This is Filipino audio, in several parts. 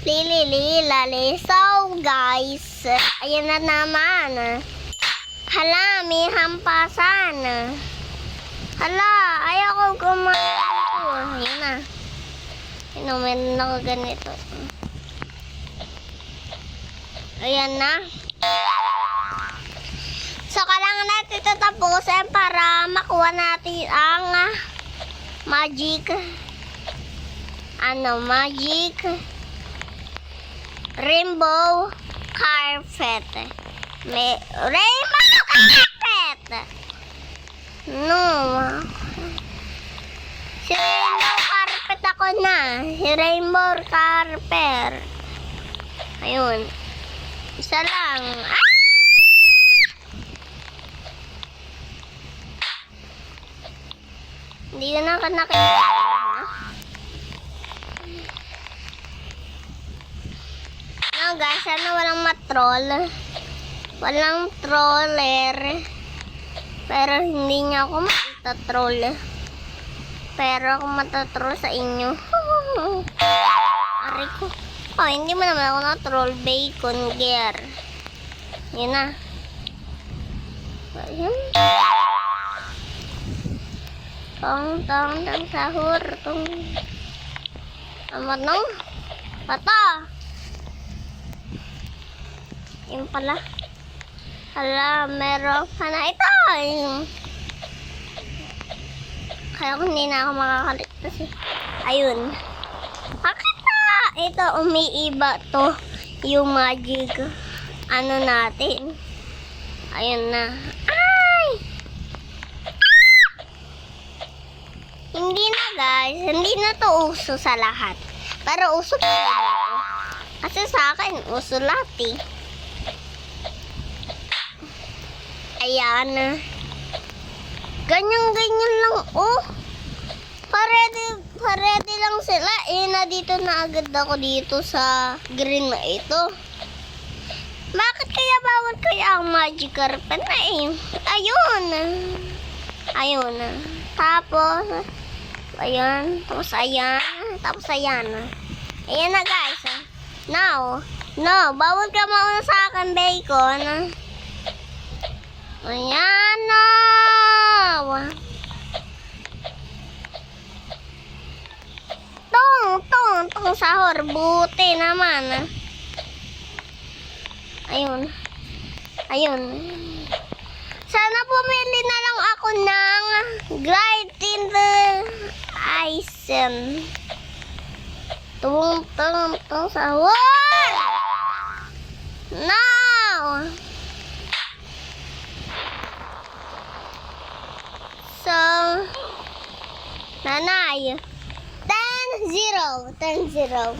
Lili. So, guys, ayan na naman. Hala, may hampasan. Hala, ayaw ko kumain. Ayan na. Inumin ako ganito. Ayan na. So, kailangan natin ito tapusin para makuha natin ang magic rainbow carpet. May rainbow carpet. No. Si rainbow carpet ako na. Si rainbow carpet. Ayun. Isa lang. Ah! Hindi ko na nakikita. No guys, sana walang matroll. Walang troller. Pero hindi niya ako matatroll. Pero ako matatroll sa inyo. Ari ko. Oh, hindi mo naman ako na-troll. Bacon gear. Yun na. Ayan. Tong sahur. Amat no? Pata. Yun pala. Hala, meron pa na ito. Kaya kung hindi na ako makakaligtas eh. Ayun. Makita. Ito, umiiba to. Yung magic. Ano natin. Ayun na. Ay! Hindi na guys. Hindi na to uso sa lahat. Pero uso pa rin ito. Kasi sa akin, uso lahat eh. Ayan. Ganyan lang. Oh. Paredy lang sila. Na dito na agad ako dito sa green na ito. Bakit kaya bawal kaya ang magic carpet na eh? Ayun. Tapos, ayan. Tapos ayan. Ayan na guys. Now, bawal ka mauna sa akin, bacon. Ayan na. Tong sahur. Buti naman. Ayun. Sana pumili na lang ako ng gliding item. Tong sahur. Now. So, nanay. 10-0. 10-0.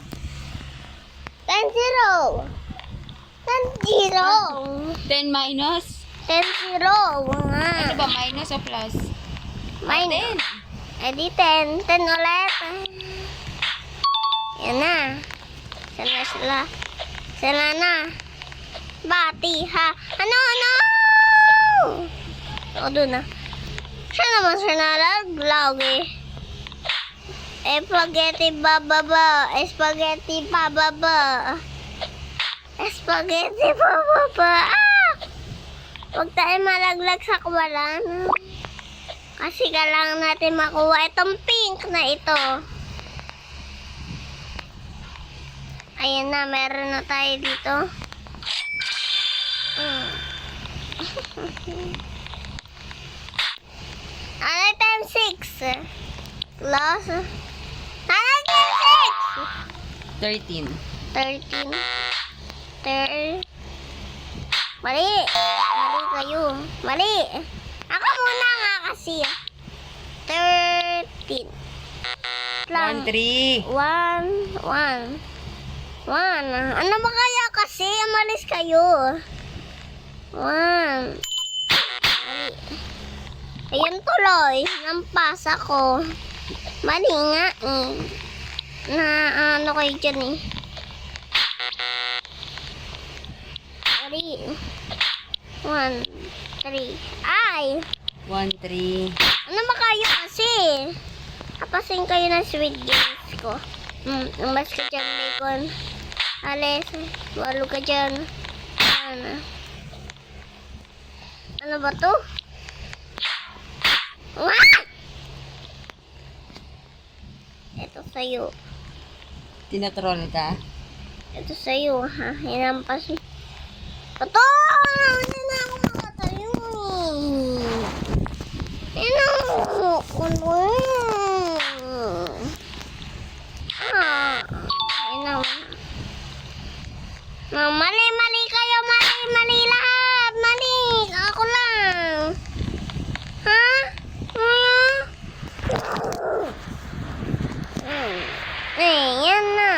10 minus? 10-0. Ano ba, minus o plus? Minus. Eh di 10. 10 ulit. Yan na. Sila na. Bati ha. Ano? O doon na. Siya naman siya nalaglag eh. Spaghetti bababa. Ah! Huwag tayo malaglag sa kawalan. Kasi kailangan natin makuha itong pink na ito. Ayan na, meron na tayo dito. Ano time 6? Plus? Ano time 13. 6? 13. Mali kayo. Mali. Ako muna nga kasi. 13. 1-3. 1. Ano ba kaya kasi? Amalis kayo. 1. Mali. Ayan tuloy. Nampasa ko. Mali nga eh. Ano kayo dyan eh. Mali. 1, 3. Ay! 1-3. Ano ba kayo kasi? Kapasin kayo ng sweet games ko. Umas ka dyan, bacon. Alis, walo ka dyan. Ano ba to? Ah! Ito sa'yo. Tinatroll ka? Ito sa'yo, ha? Hinampas mo. Ito! Hindi na ako makatayo. Mali kayo, mali lahat, mali. Ako lang. Ha? Yan na.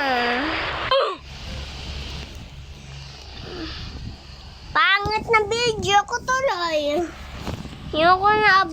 Pangit na video ko tuloy. Yung ko na